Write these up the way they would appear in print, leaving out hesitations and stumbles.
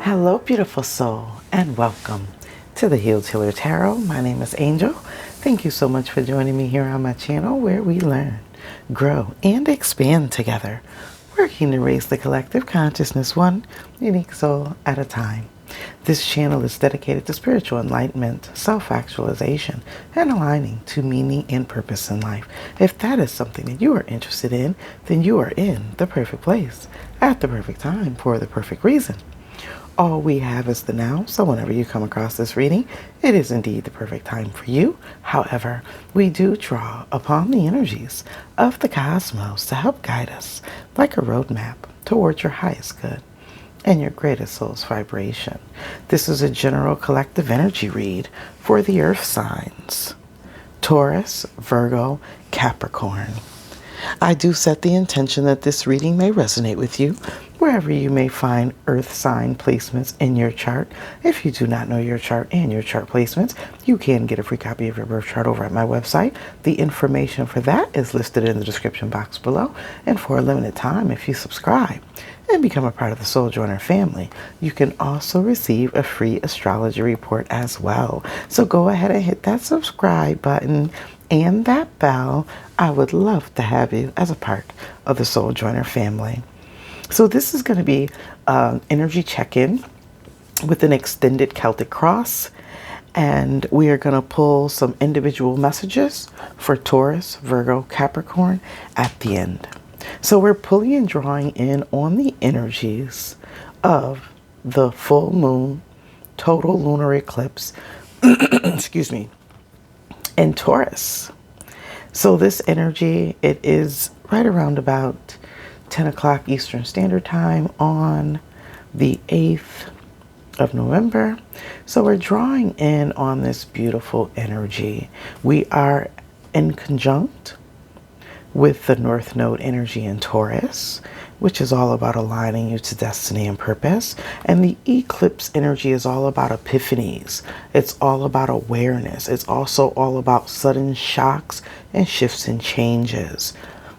Hello, beautiful soul, and welcome to the Healed Healer Tarot. My name is Angel. Thank you so much for joining me here on my channel where we learn, grow, and expand together, working to raise the collective consciousness one unique soul at a time. This channel is dedicated to spiritual enlightenment, self-actualization, and aligning to meaning and purpose in life. If that is something that you are interested in, then you are in the perfect place at the perfect time for the perfect reason. All we have is the now, so whenever you come across this reading, it is indeed the perfect time for you. However, we do draw upon the energies of the cosmos to help guide us like a roadmap towards your highest good and your greatest soul's vibration. This is a general collective energy read for the earth signs: Taurus, Virgo, Capricorn. I do set the intention that this reading may resonate with you wherever you may find earth sign placements in your chart. If you do not know your chart and your chart placements, you can get a free copy of your birth chart over at my website. The information for that is listed in the description box below. And for a limited time, if you subscribe and become a part of the Soul Joiner family, you can also receive a free astrology report as well. So go ahead and hit that subscribe button and that bell. I would love to have you as a part of the Soul Joiner family. So this is going to be energy check-in with an extended Celtic cross, and we are going to pull some individual messages for Taurus, Virgo, Capricorn at the end. So we're pulling and drawing in on the energies of the full moon, total lunar eclipse, excuse me, in Taurus. So this energy, it is right around about 10 o'clock Eastern Standard Time on the 8th of November. So we're drawing in on this beautiful energy. We are in conjunct with the North Node energy in Taurus, which is all about aligning you to destiny and purpose. And the eclipse energy is all about epiphanies. It's all about awareness. It's also all about sudden shocks and shifts and changes.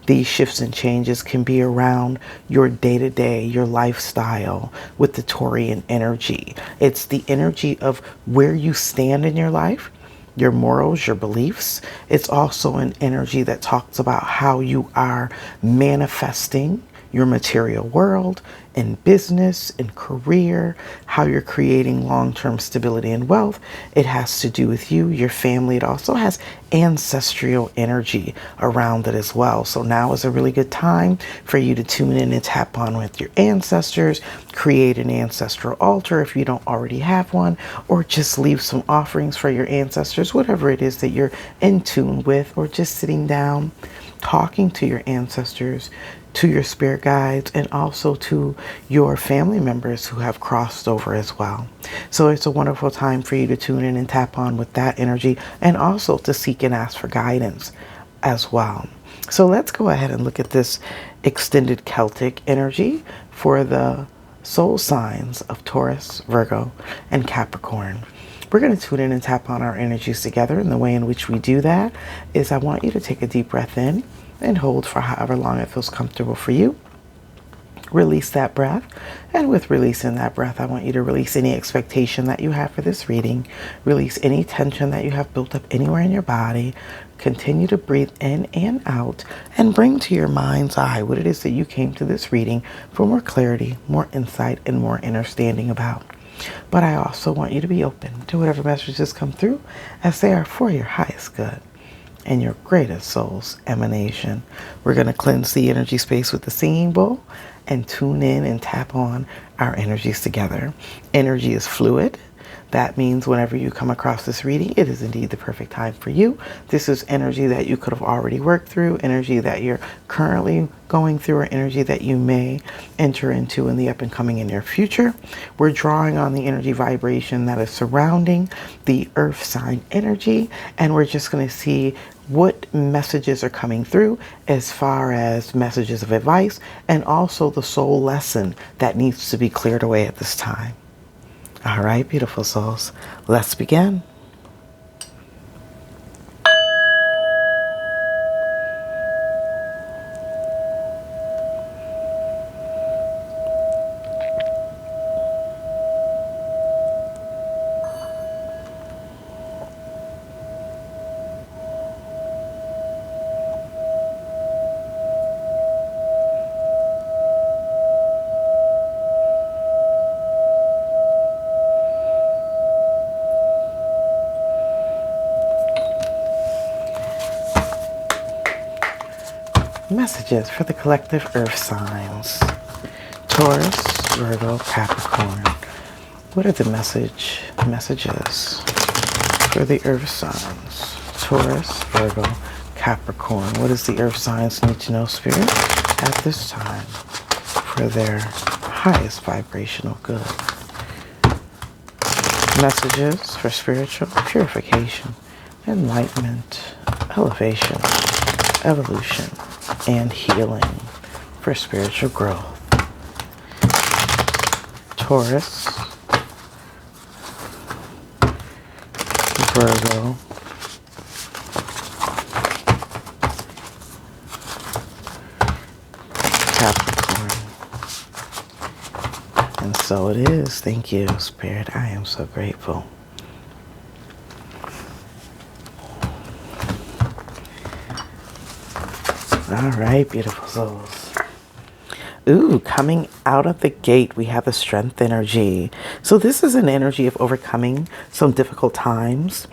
These shifts and changes can be around your day-to-day, your lifestyle with the Taurian energy. It's the energy of where you stand in your life, your morals, your beliefs. It's also an energy that talks about how you are manifesting your material world, in business, in career, how you're creating long-term stability and wealth. It has to do with you, your family. It also has ancestral energy around it as well. So now is a really good time for you to tune in and tap on with your ancestors, create an ancestral altar if you don't already have one, or just leave some offerings for your ancestors, whatever it is that you're in tune with, or just sitting down, talking to your ancestors, to your spirit guides, and also to your family members who have crossed over as well. So it's a wonderful time for you to tune in and tap on with that energy, and also to seek and ask for guidance as well. So let's go ahead and look at this extended Celtic energy for the soul signs of Taurus, Virgo, and Capricorn. We're going to tune in and tap on our energies together, and the way in which we do that is I want you to take a deep breath in and hold for however long it feels comfortable for you. Release that breath, and with releasing that breath, I want you to release any expectation that you have for this reading. Release any tension that you have built up anywhere in your body. Continue to breathe in and out, and bring to your mind's eye what it is that you came to this reading for more clarity, more insight, and more understanding about. But I also want you to be open to whatever messages come through, as they are for your highest good and your greatest soul's emanation. We're going to cleanse the energy space with the singing bowl and tune in and tap on our energies together. Energy is fluid. That means whenever you come across this reading, it is indeed the perfect time for you. This is energy that you could have already worked through, energy that you're currently going through, or energy that you may enter into in the up and coming in your future. We're drawing on the energy vibration that is surrounding the earth sign energy, and we're just going to see what messages are coming through as far as messages of advice, and also the soul lesson that needs to be cleared away at this time. All right, beautiful souls, let's begin. Messages for the collective earth signs. Taurus, Virgo, Capricorn. What are the messages for the earth signs? Taurus, Virgo, Capricorn. What does the earth signs need to know, Spirit, at this time for their highest vibrational good? Messages for spiritual purification, enlightenment, elevation, evolution, and healing for spiritual growth. Taurus, Virgo, Capricorn. And so it is. Thank you, Spirit. I am so grateful. All right, beautiful souls. Ooh, coming out of the gate, we have the strength energy. So this is an energy of overcoming some difficult times.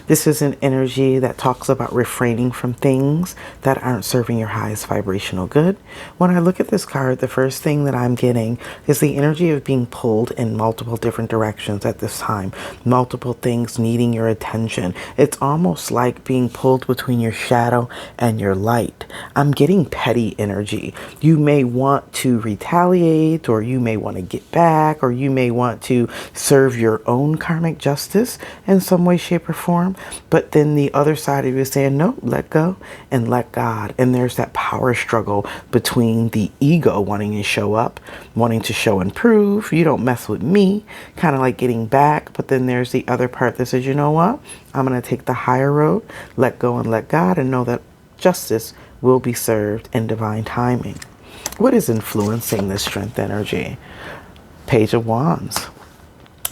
This is an energy that talks about refraining from things that aren't serving your highest vibrational good. When I look at this card, the first thing that I'm getting is the energy of being pulled in multiple different directions at this time. Multiple things needing your attention. It's almost like being pulled between your shadow and your light. I'm getting petty energy. You may want to retaliate, or you may want to get back, or you may want to serve your own karmic justice in some way, shape, or form. But then the other side of you is saying, no, let go and let God. And there's that power struggle between the ego wanting to show up, wanting to show and prove, you don't mess with me, kind of like getting back. But then there's the other part that says, you know what? I'm going to take the higher road, let go and let God, and know that justice will be served in divine timing. What is influencing this strength energy? Page of Wands.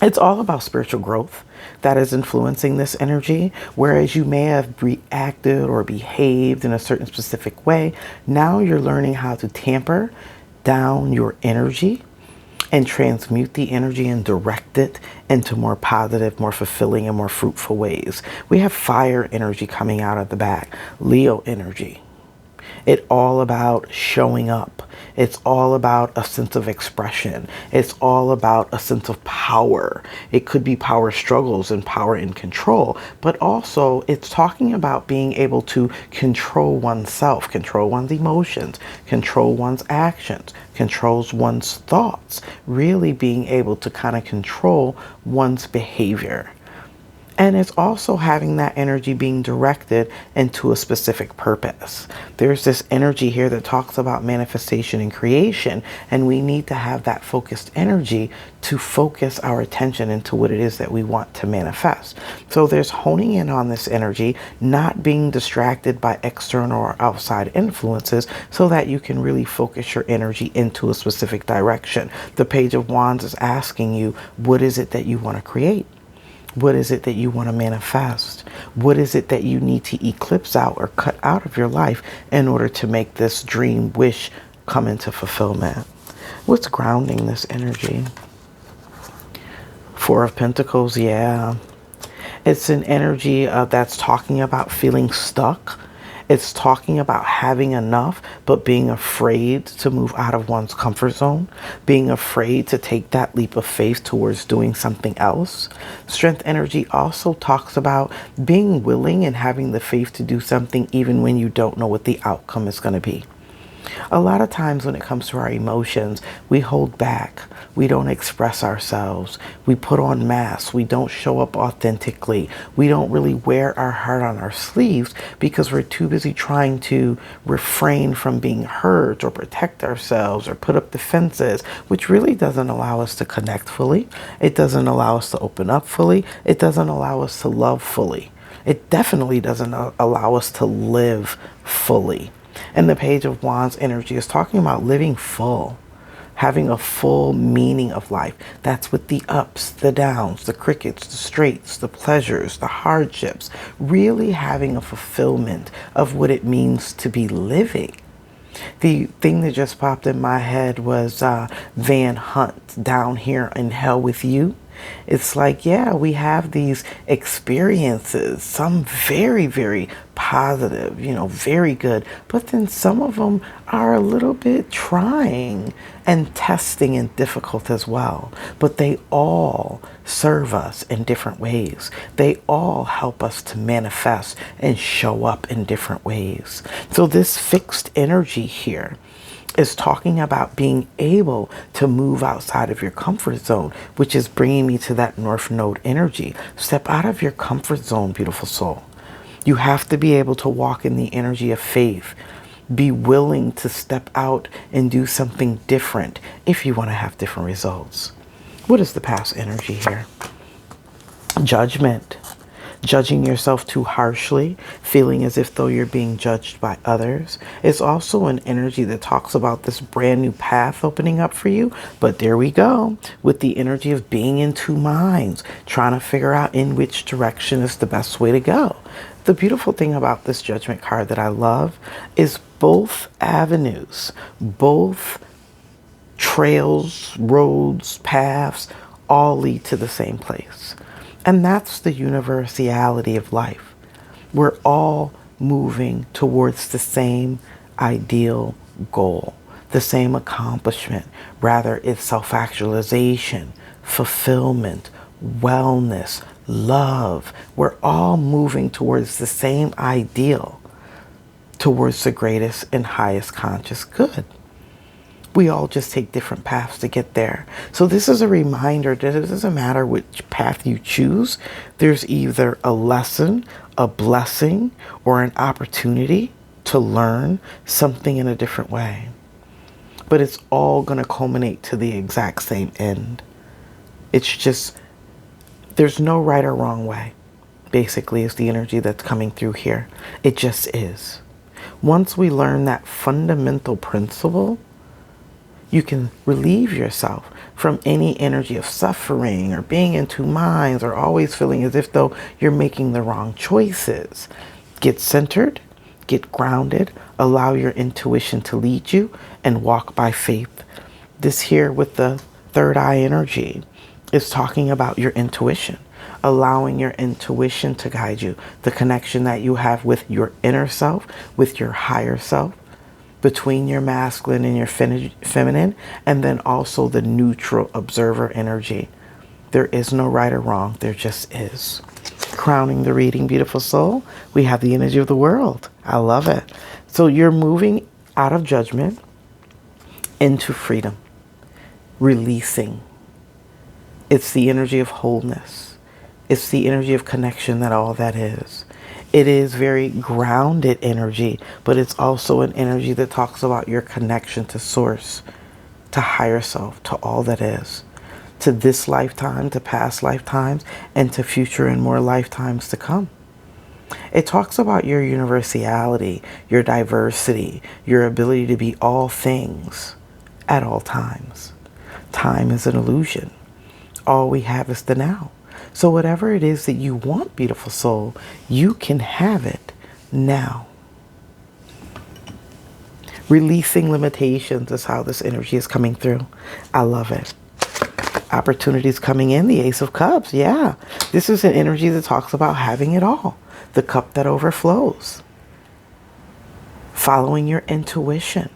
It's all about spiritual growth that is influencing this energy. Whereas you may have reacted or behaved in a certain specific way, now you're learning how to tamper down your energy and transmute the energy and direct it into more positive, more fulfilling, and more fruitful ways. We have fire energy coming out of the back, Leo energy. It's all about showing up. It's all about a sense of expression. It's all about a sense of power. It could be power struggles and power in control, but also it's talking about being able to control oneself, control one's emotions, control one's actions, controls one's thoughts, really being able to kind of control one's behavior. And it's also having that energy being directed into a specific purpose. There's this energy here that talks about manifestation and creation, and we need to have that focused energy to focus our attention into what it is that we want to manifest. So there's honing in on this energy, not being distracted by external or outside influences, so that you can really focus your energy into a specific direction. The Page of Wands is asking you, what is it that you want to create? What is it that you want to manifest? What is it that you need to eclipse out or cut out of your life in order to make this dream wish come into fulfillment? What's grounding this energy? Four of Pentacles, yeah. It's an energy that's talking about feeling stuck It's talking about having enough, but being afraid to move out of one's comfort zone, being afraid to take that leap of faith towards doing something else. Strength energy also talks about being willing and having the faith to do something even when you don't know what the outcome is going to be. A lot of times when it comes to our emotions, we hold back. We don't express ourselves. We put on masks. We don't show up authentically. We don't really wear our heart on our sleeves because we're too busy trying to refrain from being hurt or protect ourselves or put up defenses, which really doesn't allow us to connect fully. It doesn't allow us to open up fully. It doesn't allow us to love fully. It definitely doesn't allow us to live fully. And the Page of Wands energy is talking about living full, having a full meaning of life. That's with the ups, the downs, the crickets, the straights, the pleasures, the hardships, really having a fulfillment of what it means to be living. The thing that just popped in my head was Van Hunt, Down Here in Hell with You. It's like, yeah, we have these experiences, some very, very positive, very good, but then some of them are a little bit trying and testing and difficult as well. But they all serve us in different ways. They all help us to manifest and show up in different ways. So this fixed energy here is talking about being able to move outside of your comfort zone, which is bringing me to that North Node energy. Step out of your comfort zone, beautiful soul. You have to be able to walk in the energy of faith. Be willing to step out and do something different if you want to have different results. What is the past energy here? Judgment. Judging yourself too harshly, feeling as if though you're being judged by others. It's also an energy that talks about this brand new path opening up for you. But there we go with the energy of being in two minds, trying to figure out in which direction is the best way to go. The beautiful thing about this Judgment card that I love is both avenues, both trails, roads, paths, all lead to the same place. And that's the universality of life. We're all moving towards the same ideal goal, the same accomplishment. Rather, it's self-actualization, fulfillment, wellness, love. We're all moving towards the same ideal, towards the greatest and highest conscious good. We all just take different paths to get there. So this is a reminder that it doesn't matter which path you choose. There's either a lesson, a blessing, or an opportunity to learn something in a different way. But it's all going to culminate to the exact same end. It's just, there's no right or wrong way, basically, is the energy that's coming through here. It just is. Once we learn that fundamental principle, you can relieve yourself from any energy of suffering or being in two minds or always feeling as if though you're making the wrong choices. Get centered, get grounded, allow your intuition to lead you, and walk by faith. This here with the third eye energy is talking about your intuition, allowing your intuition to guide you, the connection that you have with your inner self, with your higher self, between your masculine and your feminine, and then also the neutral observer energy. There is no right or wrong, there just is. Crowning the reading, beautiful soul, we have the energy of the world. I love it. So you're moving out of judgment into freedom, releasing. It's the energy of wholeness. It's the energy of connection that all that is. It is very grounded energy, but it's also an energy that talks about your connection to source, to higher self, to all that is, to this lifetime, to past lifetimes, and to future and more lifetimes to come. It talks about your universality, your diversity, your ability to be all things at all times. Time is an illusion. All we have is the now. So whatever it is that you want, beautiful soul, you can have it now. Releasing limitations is how this energy is coming through. I love it. Opportunities coming in, the Ace of Cups. Yeah, this is an energy that talks about having it all. The cup that overflows. following your intuition,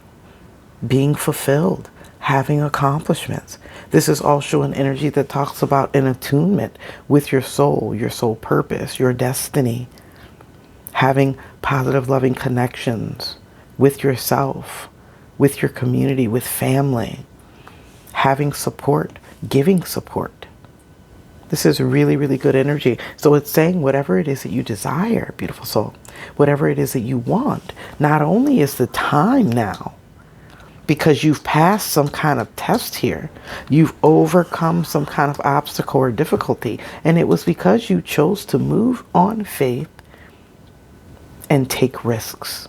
being fulfilled, having accomplishments. This is also an energy that talks about an attunement with your soul purpose, your destiny, having positive, loving connections with yourself, with your community, with family, having support, giving support. This is really, really good energy. So it's saying whatever it is that you desire, beautiful soul, whatever it is that you want, not only is the time now, because you've passed some kind of test here, you've overcome some kind of obstacle or difficulty, and it was because you chose to move on faith and take risks.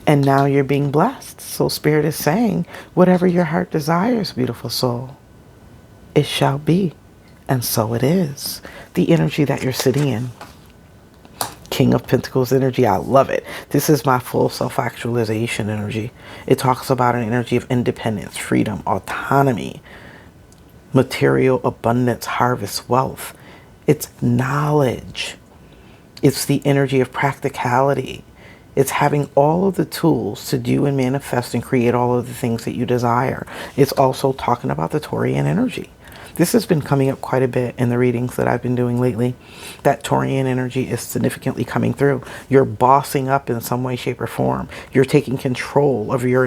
And now you're being blessed. So Spirit is saying, whatever your heart desires, beautiful soul, it shall be. And so it is. The energy that you're sitting in. King of Pentacles energy. I love it. This is my full self-actualization energy. It talks about an energy of independence, freedom, autonomy, material abundance, harvest, wealth. It's knowledge. It's the energy of practicality. It's having all of the tools to do and manifest and create all of the things that you desire. It's also talking about the Taurian energy. This has been coming up quite a bit in the readings that I've been doing lately. That Taurian energy is significantly coming through. You're bossing up in some way, shape, or form. You're taking control of your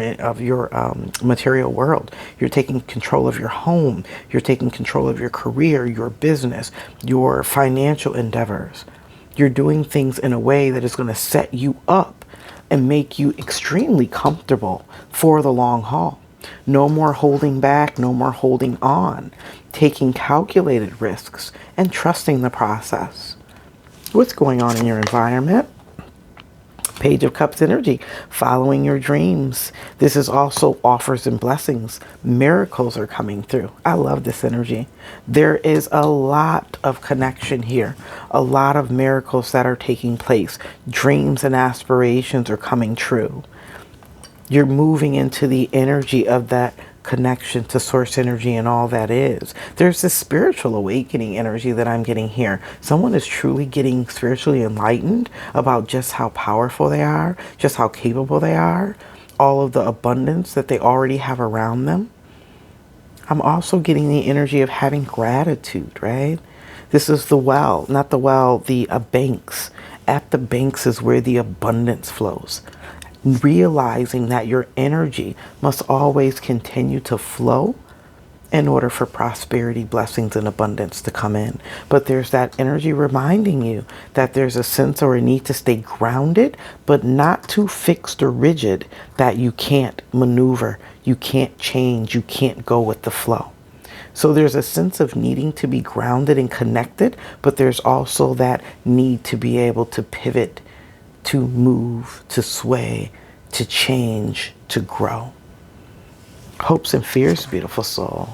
material world. You're taking control of your home. You're taking control of your career, your business, your financial endeavors. You're doing things in a way that is going to set you up and make you extremely comfortable for the long haul. No more holding back, no more holding on, taking calculated risks and trusting the process. What's going on in your environment? Page of Cups energy, following your dreams. This is also offers and blessings. Miracles are coming through. I love this energy. There is a lot of connection here. A lot of miracles that are taking place. Dreams and aspirations are coming true. You're moving into the energy of that connection to source energy and all that is. There's this spiritual awakening energy that I'm getting here. Someone is truly getting spiritually enlightened about just how powerful they are, just how capable they are, all of the abundance that they already have around them. I'm also getting the energy of having gratitude, right? This is the well, not the well, the banks. At the banks is where the abundance flows. Realizing that your energy must always continue to flow in order for prosperity, blessings, and abundance to come in. But there's that energy reminding you that there's a sense or a need to stay grounded, but not too fixed or rigid that you can't maneuver, you can't change, you can't go with the flow. So there's a sense of needing to be grounded and connected, but there's also that need to be able to pivot, to move, to sway, to change, to grow. Hopes and fears, beautiful soul.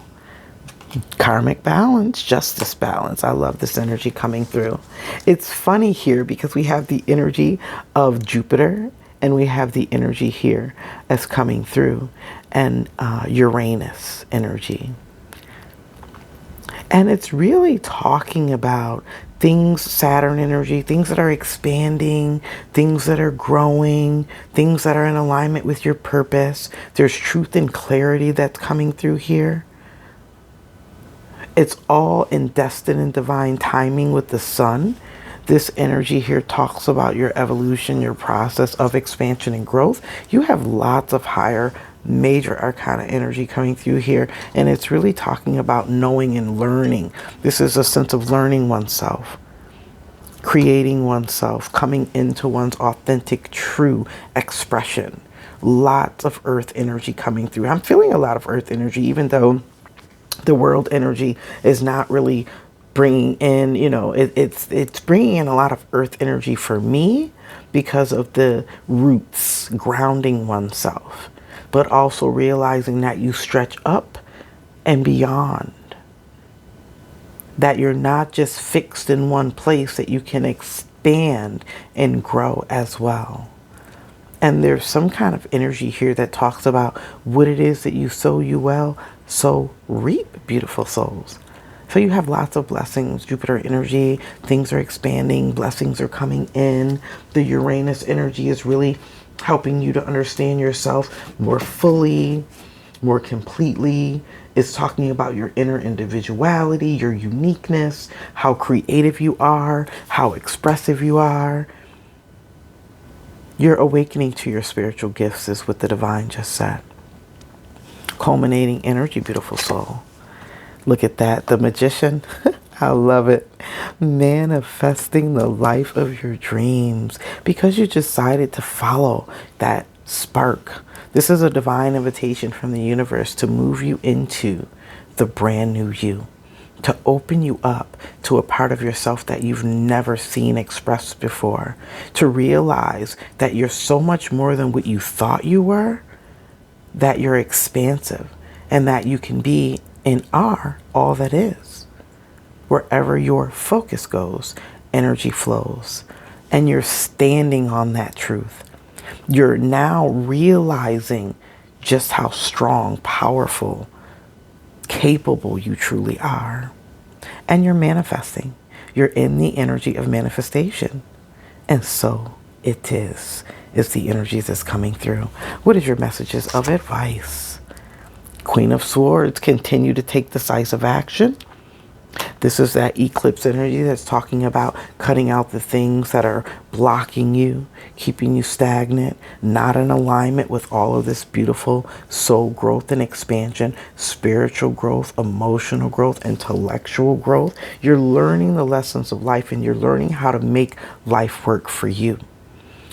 Karmic balance, justice balance. I love this energy coming through. It's funny here because we have the energy of Jupiter and we have the energy here as coming through, and Uranus energy. And it's really talking about things, Saturn energy, things that are expanding, things that are growing, things that are in alignment with your purpose. There's truth and clarity that's coming through here. It's all in destined and divine timing with the sun. This energy here talks about your evolution, your process of expansion and growth. You have lots of higher major arcana energy coming through here, and it's really talking about knowing and learning. This is a sense of learning oneself, creating oneself, coming into one's authentic, true expression. Lots of earth energy coming through. I'm feeling a lot of earth energy, even though the world energy is not really bringing in, it's bringing in a lot of earth energy for me because of the roots, grounding oneself, but also realizing that you stretch up and beyond, that you're not just fixed in one place, that you can expand and grow as well. And there's some kind of energy here that talks about what it is that you sow, you will so reap, beautiful souls. So you have lots of blessings, Jupiter energy, things are expanding, blessings are coming in. The Uranus energy is really helping you to understand yourself more fully, more completely. It's talking about your inner individuality, your uniqueness, how creative you are, how expressive you are. You're awakening to your spiritual gifts is what the divine just said. Culminating energy, beautiful soul. Look at that. The magician. I love it. Manifesting the life of your dreams because you decided to follow that spark. This is a divine invitation from the universe to move you into the brand new you, to open you up to a part of yourself that you've never seen expressed before, to realize that you're so much more than what you thought you were, that you're expansive, and that you can be and are all that is. Wherever your focus goes, energy flows, and you're standing on that truth. You're now realizing just how strong, powerful, capable you truly are. And you're manifesting. You're in the energy of manifestation. And so it is. It's the energy that's coming through. What is your messages of advice? Queen of Swords, continue to take decisive action. This is that eclipse energy that's talking about cutting out the things that are blocking you, keeping you stagnant, not in alignment with all of this beautiful soul growth and expansion, spiritual growth, emotional growth, intellectual growth. You're learning the lessons of life and you're learning how to make life work for you.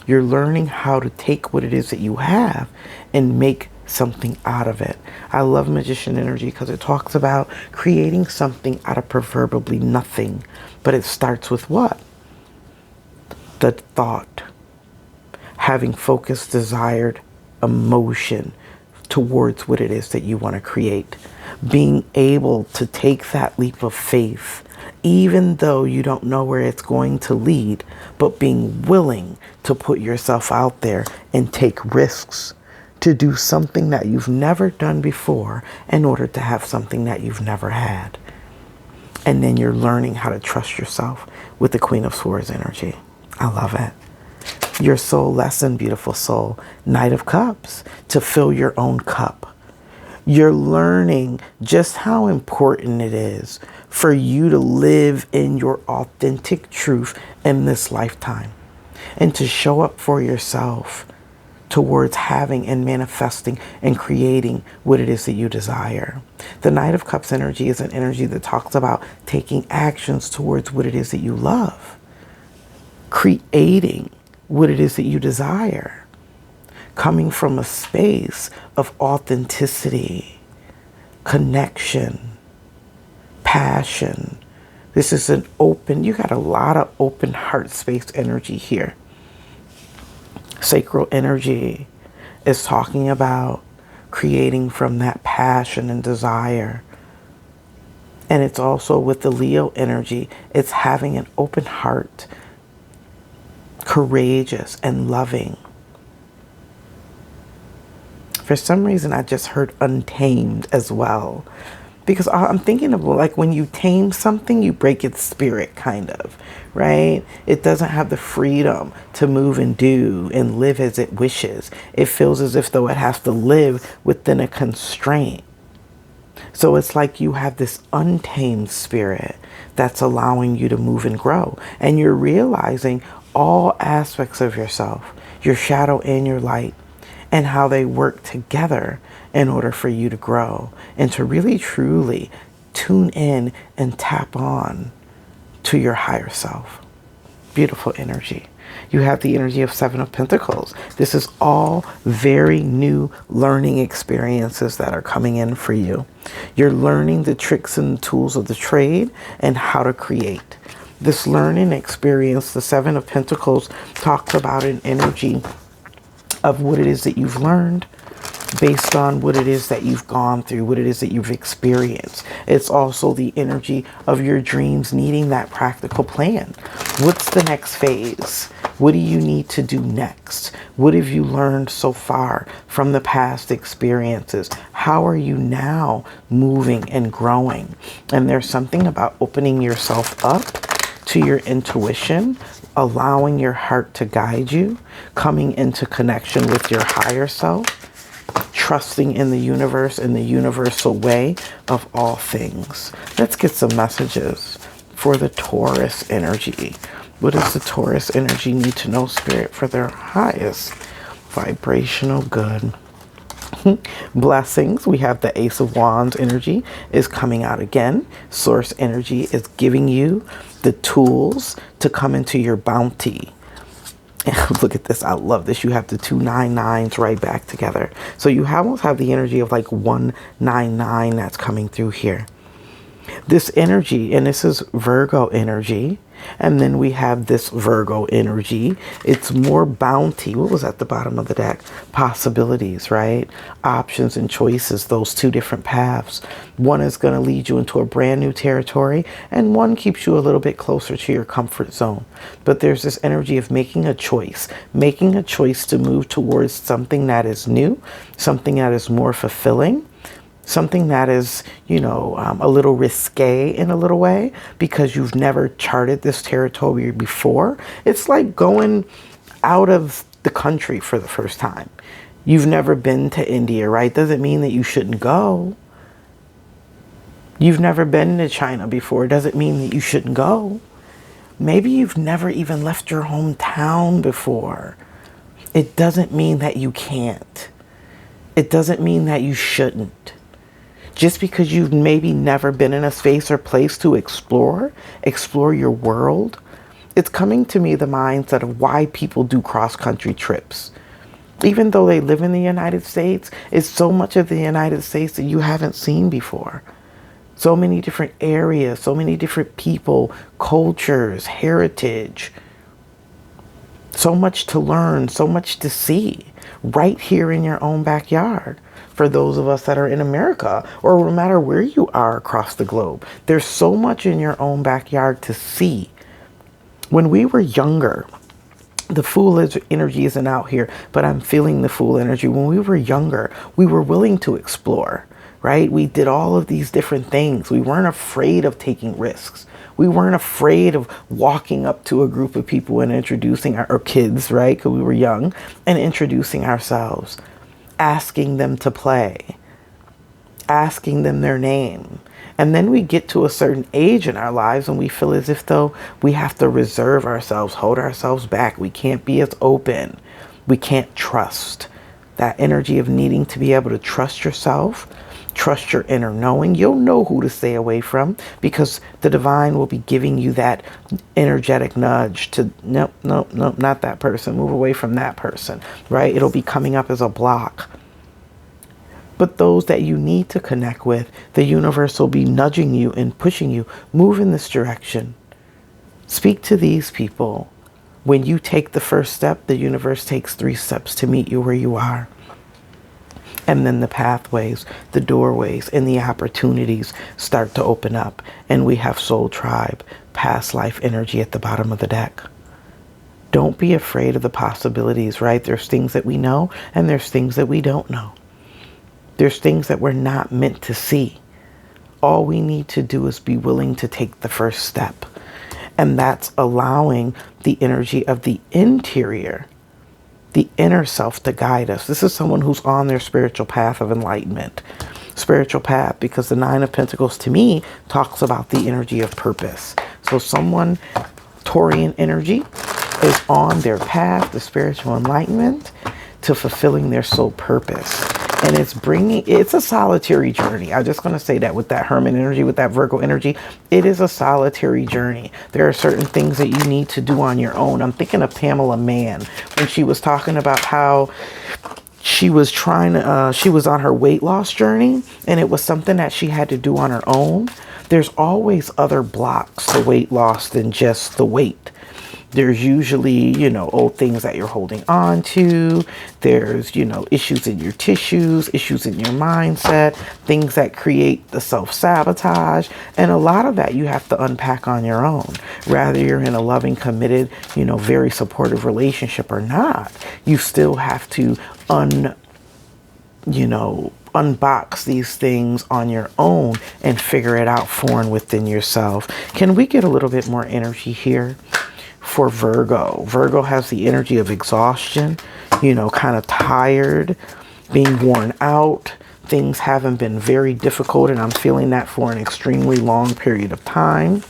You're learning how to take what it is that you have and make something out of it. I love magician energy because it talks about creating something out of proverbially nothing. But it starts with what? The thought. Having focused, desired emotion towards what it is that you want to create. Being able to take that leap of faith, even though you don't know where it's going to lead, but being willing to put yourself out there and take risks to do something that you've never done before in order to have something that you've never had. And then you're learning how to trust yourself with the Queen of Swords energy. I love it. Your soul lesson, beautiful soul. Knight of Cups, to fill your own cup. You're learning just how important it is for you to live in your authentic truth in this lifetime and to show up for yourself towards having and manifesting and creating what it is that you desire. The Knight of Cups energy is an energy that talks about taking actions towards what it is that you love, creating what it is that you desire, coming from a space of authenticity, connection, passion. This is an open, you got a lot of open heart space energy here. Sacral energy is talking about creating from that passion and desire. And it's also with the Leo energy, it's having an open heart, courageous and loving. For some reason, I just heard untamed as well. Because I'm thinking of like when you tame something, you break its spirit kind of, right? It doesn't have the freedom to move and do and live as it wishes. It feels as if though it has to live within a constraint. So it's like you have this untamed spirit that's allowing you to move and grow. And you're realizing all aspects of yourself, your shadow and your light, and how they work together in order for you to grow and to really truly tune in and tap on to your higher self. Beautiful energy. You have the energy of Seven of Pentacles. This is all very new learning experiences that are coming in for you. You're learning the tricks and tools of the trade and how to create. This learning experience, the Seven of Pentacles, talks about an energy of what it is that you've learned based on what it is that you've gone through, what it is that you've experienced. It's also the energy of your dreams needing that practical plan. What's the next phase? What do you need to do next? What have you learned so far from the past experiences? How are you now moving and growing? And there's something about opening yourself up to your intuition, allowing your heart to guide you, coming into connection with your higher self, trusting in the universe, in the universal way of all things. Let's get some messages for the Taurus energy. What does the Taurus energy need to know, Spirit, for their highest vibrational good? Blessings. We have the Ace of Wands energy is coming out again. Source energy is giving you the tools to come into your bounty. And look at this. I love this. You have the 299s right back together. So you almost have the energy of like 199 that's coming through here. This energy, and this is Virgo energy, and then we have this Virgo energy. It's more bounty. What was at the bottom of the deck? Possibilities, right? Options and choices, those two different paths. One is going to lead you into a brand new territory, and one keeps you a little bit closer to your comfort zone. But there's this energy of making a choice to move towards something that is new, something that is more fulfilling, something that is, a little risque in a little way, because you've never charted this territory before. It's like going out of the country for the first time. You've never been to India, right? Doesn't mean that you shouldn't go. You've never been to China before. Doesn't mean that you shouldn't go. Maybe you've never even left your hometown before. It doesn't mean that you can't. It doesn't mean that you shouldn't. Just because you've maybe never been in a space or place to explore your world, it's coming to me the mindset of why people do cross-country trips. Even though they live in the United States, it's so much of the United States that you haven't seen before. So many different areas, so many different people, cultures, heritage. So much to learn, so much to see right here in your own backyard. For those of us that are in America, or no matter where you are across the globe, there's so much in your own backyard to see. When we were younger, the Fool energy isn't out here, but I'm feeling the Fool energy. When we were younger, we were willing to explore, right? We did all of these different things. We weren't afraid of taking risks. We weren't afraid of walking up to a group of people and introducing our kids, right? Because we were young, and introducing ourselves. Asking them to play, asking them their name. And then we get to a certain age in our lives and we feel as if though we have to reserve ourselves, hold ourselves back. We can't be as open. We can't trust. That energy of needing to be able to trust yourself, trust your inner knowing. You'll know who to stay away from, because the divine will be giving you that energetic nudge to, nope, not that person. Move away from that person, right? It'll be coming up as a block. But those that you need to connect with, the universe will be nudging you and pushing you. Move in this direction. Speak to these people. When you take the first step, the universe takes 3 steps to meet you where you are. And then the pathways, the doorways, and the opportunities start to open up. And we have Soul Tribe, past life energy at the bottom of the deck. Don't be afraid of the possibilities, right? There's things that we know, and there's things that we don't know. There's things that we're not meant to see. All we need to do is be willing to take the first step. And that's allowing the energy of the interior, the inner self, to guide us. This is someone who's on their spiritual path of enlightenment. Spiritual path, because the 9 of Pentacles to me talks about the energy of purpose. So someone, Taurian energy, is on their path to spiritual enlightenment, to fulfilling their soul purpose. And it's a solitary journey. I'm just going to say that with that Hermit energy, with that Virgo energy, it is a solitary journey. There are certain things that you need to do on your own. I'm thinking of Pamela Mann when she was talking about how she was she was on her weight loss journey, and it was something that she had to do on her own. There's always other blocks to weight loss than just the weight. There's usually, old things that you're holding on to. There's, issues in your tissues, issues in your mindset, things that create the self-sabotage. And a lot of that you have to unpack on your own. Whether you're in a loving, committed, very supportive relationship or not, you still have to unbox these things on your own and figure it out for and within yourself. Can we get a little bit more energy here for Virgo? Virgo has the energy of exhaustion, you know, kind of tired, being worn out. Things haven't been very difficult, and I'm feeling that for an extremely long period of time.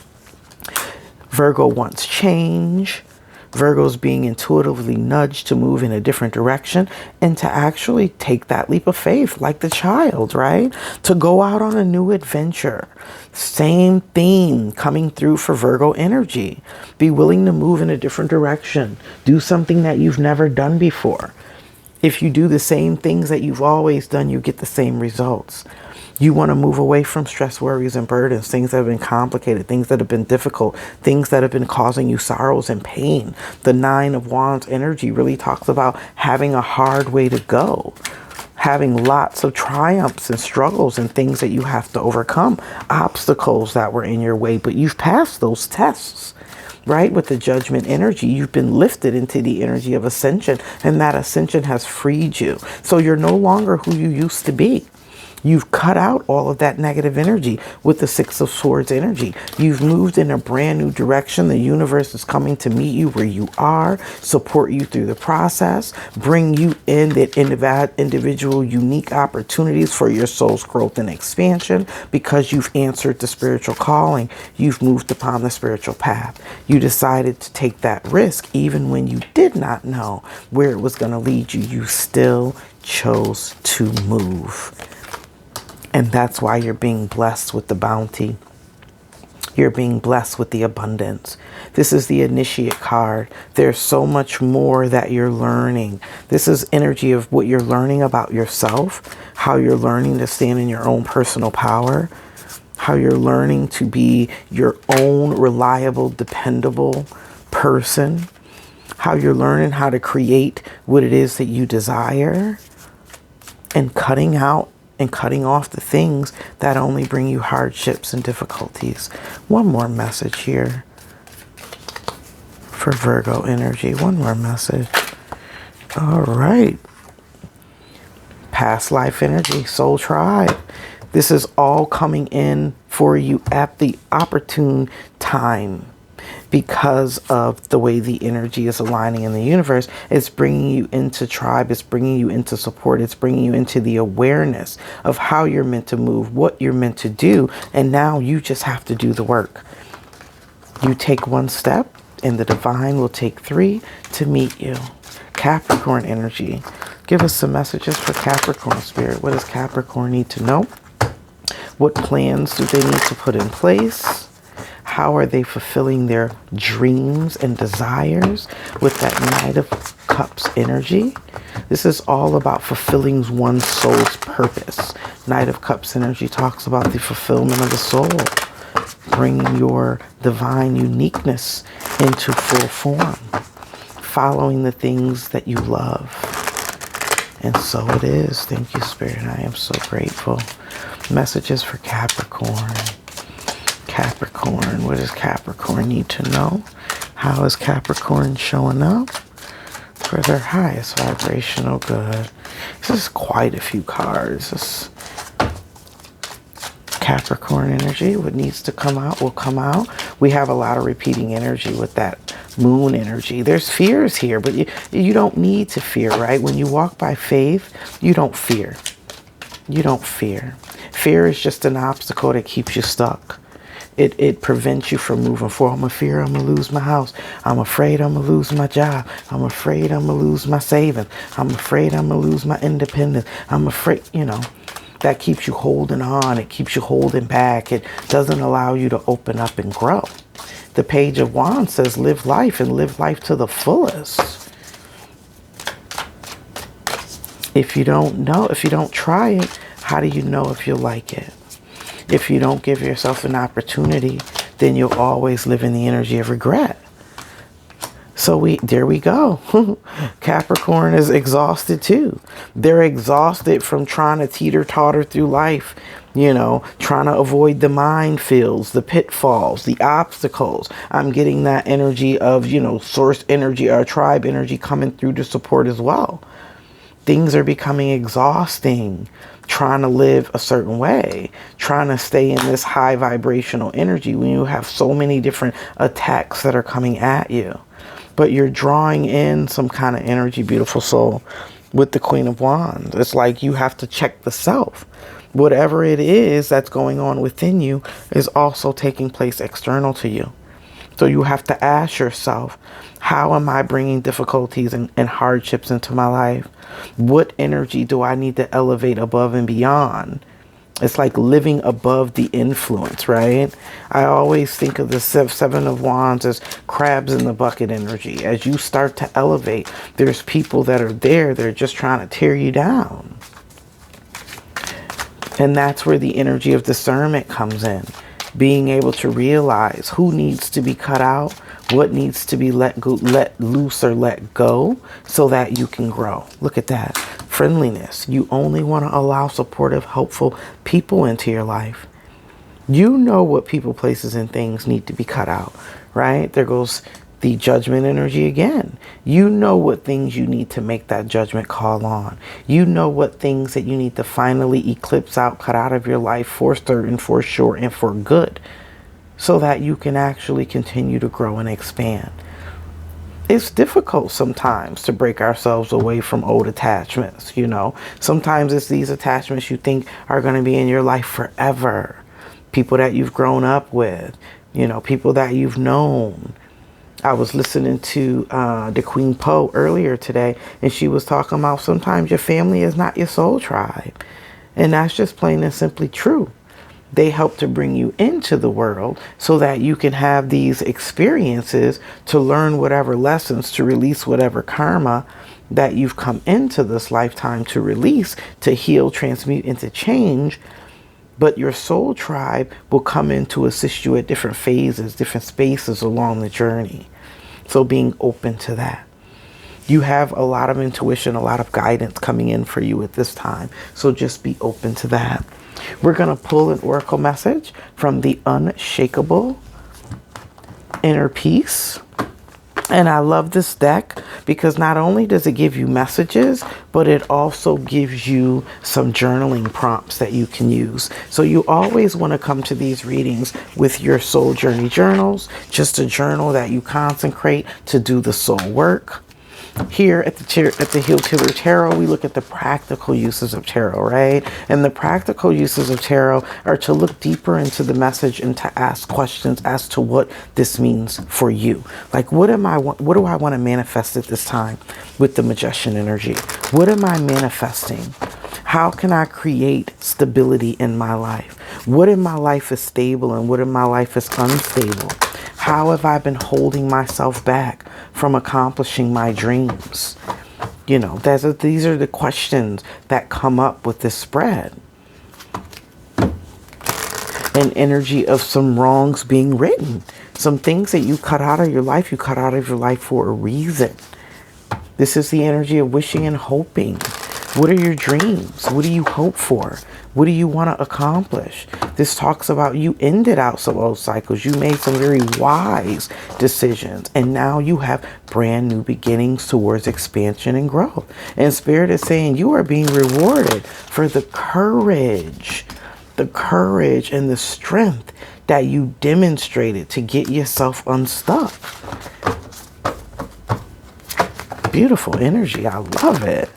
Virgo wants change. Virgo's being intuitively nudged to move in a different direction and to actually take that leap of faith like the child, right? To go out on a new adventure. Same theme coming through for Virgo energy. Be willing to move in a different direction. Do something that you've never done before. If you do the same things that you've always done, you get the same results. You want to move away from stress, worries, and burdens, things that have been complicated, things that have been difficult, things that have been causing you sorrows and pain. The Nine of Wands energy really talks about having a hard way to go, having lots of triumphs and struggles and things that you have to overcome, obstacles that were in your way, but you've passed those tests. Right? With the Judgment energy, you've been lifted into the energy of ascension, and that ascension has freed you. So you're no longer who you used to be. You've cut out all of that negative energy with the Six of Swords energy. You've moved in a brand new direction. The universe is coming to meet you where you are, support you through the process, bring you in that individual unique opportunities for your soul's growth and expansion, because you've answered the spiritual calling. You've moved upon the spiritual path. You decided to take that risk even when you did not know where it was going to lead you. You still chose to move. And that's why you're being blessed with the bounty. You're being blessed with the abundance. This is the Initiate card. There's so much more that you're learning. This is energy of what you're learning about yourself, how you're learning to stand in your own personal power, how you're learning to be your own reliable, dependable person, how you're learning how to create what it is that you desire, and cutting out and cutting off the things that only bring you hardships and difficulties. One more message here for Virgo energy. One more message. All right. Past life energy, soul tribe. This is all coming in for you at the opportune time. Because of the way the energy is aligning in the universe, it's bringing you into tribe, it's bringing you into support, it's bringing you into the awareness of how you're meant to move, what you're meant to do, and now you just have to do the work. You take one step, and the divine will take three to meet you. Capricorn energy. Give us some messages for Capricorn spirit. What does Capricorn need to know? What plans do they need to put in place? How are they fulfilling their dreams and desires with that Knight of Cups energy? This is all about fulfilling one's soul's purpose. Knight of Cups energy talks about the fulfillment of the soul, bringing your divine uniqueness into full form, following the things that you love. And so it is. Thank you, Spirit. I am so grateful. Messages for Capricorn. Capricorn, what does Capricorn need to know? How is Capricorn showing up for their highest vibrational good? This is quite a few cards. This Capricorn energy, what needs to come out will come out. We have a lot of repeating energy with that moon energy. There's fears here, but you don't need to fear, right? When you walk by faith, you don't fear. You don't fear. Fear is just an obstacle that keeps you stuck. It prevents you from moving forward. I'm afraid I'm going to lose my house. I'm afraid I'm going to lose my job. I'm afraid I'm going to lose my savings. I'm afraid I'm going to lose my independence. I'm afraid, that keeps you holding on. It keeps you holding back. It doesn't allow you to open up and grow. The Page of Wands says live life and live life to the fullest. If you don't know, if you don't try it, how do you know if you'll like it? If you don't give yourself an opportunity, then you'll always live in the energy of regret. So there we go. Capricorn is exhausted too. They're exhausted from trying to teeter-totter through life, trying to avoid the minefields, the pitfalls, the obstacles. I'm getting that energy of, source energy or tribe energy coming through to support as well. Things are becoming exhausting, trying to live a certain way, trying to stay in this high vibrational energy when you have so many different attacks that are coming at you. But you're drawing in some kind of energy, beautiful soul, with the Queen of Wands. It's like you have to check the self. Whatever it is that's going on within you is also taking place external to you. So you have to ask yourself, how am I bringing difficulties and hardships into my life? What energy do I need to elevate above and beyond? It's like living above the influence, right? I always think of the Seven of Wands as crabs in the bucket energy. As you start to elevate, there's people that are there. They're just trying to tear you down. And that's where the energy of discernment comes in. Being able to realize who needs to be cut out, what needs to be let loose or let go so that you can grow. Look at that. Friendliness. You only want to allow supportive, helpful people into your life. You know what people, places, and things need to be cut out, right? There goes the judgment energy again. You know what things you need to make that judgment call on. You know what things that you need to finally eclipse out, cut out of your life for certain, for sure, and for good, so that you can actually continue to grow and expand. It's difficult sometimes to break ourselves away from old attachments, you know. Sometimes it's these attachments you think are going to be in your life forever. People that you've grown up with, you know, people that you've known. I was listening to the Queen Poe earlier today, and she was talking about sometimes your family is not your soul tribe. And that's just plain and simply true. They help to bring you into the world so that you can have these experiences to learn whatever lessons, to release whatever karma that you've come into this lifetime to release, to heal, transmute, and to change. But your soul tribe will come in to assist you at different phases, different spaces along the journey. So being open to that. You have a lot of intuition, a lot of guidance coming in for you at this time. So just be open to that. We're going to pull an oracle message from the Unshakable Inner Peace. And I love this deck because not only does it give you messages, but it also gives you some journaling prompts that you can use. So you always want to come to these readings with your soul journey journals, just a journal that you consecrate to do the soul work. Here at the Heal Tiller Tarot, we look at the practical uses of tarot, right? And the practical uses of tarot are to look deeper into the message and to ask questions as to what this means for you. Like, what do I want to manifest at this time with the Magician energy? What am I manifesting? How can I create stability in my life? What in my life is stable and what in my life is unstable? How have I been holding myself back from accomplishing my dreams? You know, these are the questions that come up with this spread. An energy of some wrongs being written. Some things that you cut out of your life, you cut out of your life for a reason. This is the energy of wishing and hoping. What are your dreams? What do you hope for? What do you want to accomplish? This talks about you ended out some old cycles. You made some very wise decisions. And now you have brand new beginnings towards expansion and growth. And Spirit is saying you are being rewarded for the courage and the strength that you demonstrated to get yourself unstuck. Beautiful energy. I love it.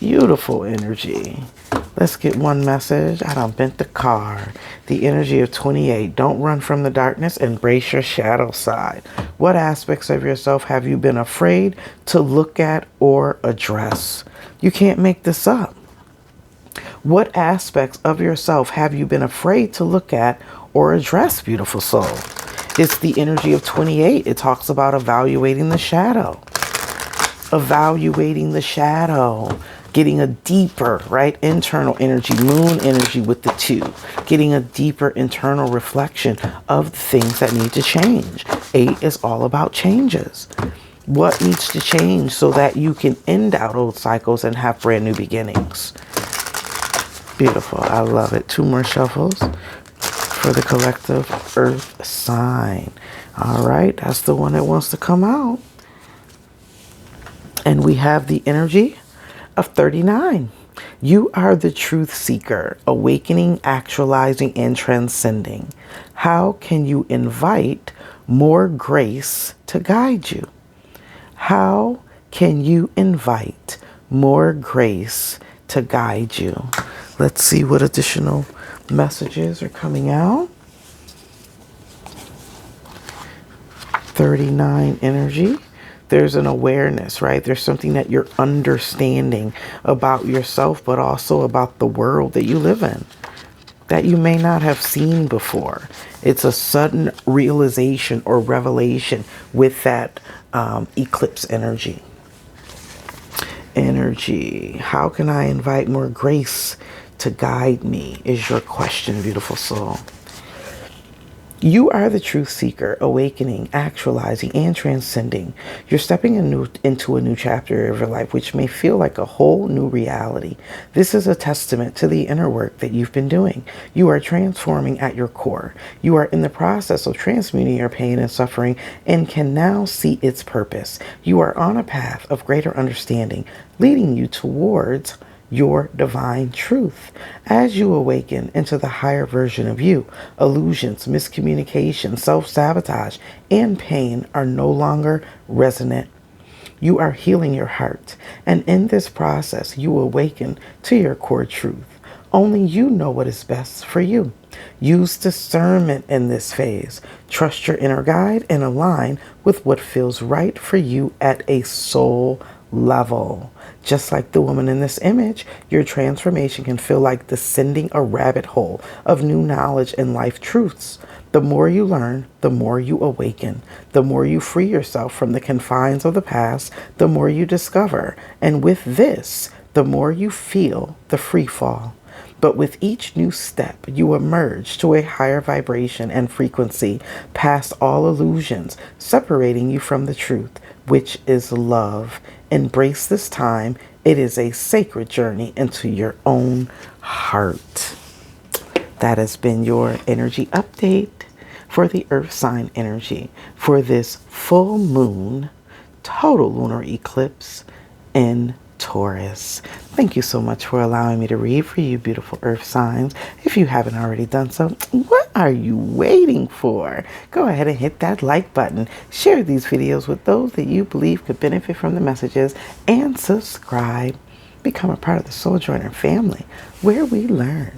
Beautiful energy. Let's get one message. I done bent the card. The energy of 28. Don't run from the darkness. Embrace your shadow side. What aspects of yourself have you been afraid to look at or address? You can't make this up. What aspects of yourself have you been afraid to look at or address, beautiful soul? It's the energy of 28. It talks about evaluating the shadow. Evaluating the shadow. Getting a deeper, right, internal energy, moon energy with the 2. Getting a deeper internal reflection of the things that need to change. 8 is all about changes. What needs to change so that you can end out old cycles and have brand new beginnings. Beautiful. I love it. 2 more shuffles for the collective earth sign. All right. That's the one that wants to come out. And we have the energy of 39. You are the truth seeker, awakening, actualizing, and transcending. How can you invite more grace to guide you? How can you invite more grace to guide you? Let's see what additional messages are coming out. 39 energy. There's an awareness, right? There's something that you're understanding about yourself, but also about the world that you live in that you may not have seen before. It's a sudden realization or revelation with that eclipse energy. How can I invite more grace to guide me is your question, beautiful soul. You are the truth seeker, awakening, actualizing, and transcending. You're stepping into a new chapter of your life, which may feel like a whole new reality. This is a testament to the inner work that you've been doing. You are transforming at your core. You are in the process of transmuting your pain and suffering and can now see its purpose. You are on a path of greater understanding, leading you towards your divine truth. As you awaken into the higher version of you, illusions, miscommunication, self-sabotage, and pain are no longer resonant. You are healing your heart, and in this process, you awaken to your core truth. Only you know what is best for you. Use discernment in this phase. Trust your inner guide and align with what feels right for you at a soul level. Just like the woman in this image, your transformation can feel like descending a rabbit hole of new knowledge and life truths. The more you learn, the more you awaken. The more you free yourself from the confines of the past, the more you discover. And with this, the more you feel the free fall. But with each new step, you emerge to a higher vibration and frequency, past all illusions, separating you from the truth, which is love. Embrace this time. It is a sacred journey into your own heart. That has been your energy update for the Earth sign energy for this full moon total lunar eclipse in Taurus. Thank you so much for allowing me to read for you, beautiful Earth signs. If you haven't already done so, what are you waiting for? Go ahead and hit that like button. Share these videos with those that you believe could benefit from the messages, and subscribe. Become a part of the Soul Joyner family, where we learn,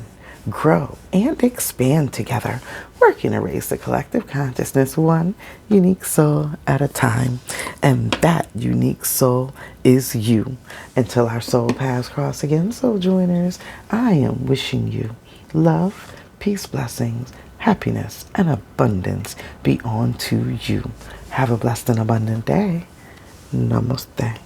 grow, and expand together, working to raise the collective consciousness one unique soul at a time. And that unique soul is you. Until our soul paths cross again, Soul Joiners, I am wishing you love, peace, blessings, happiness, and abundance be on to you. Have a blessed and abundant day. Namaste.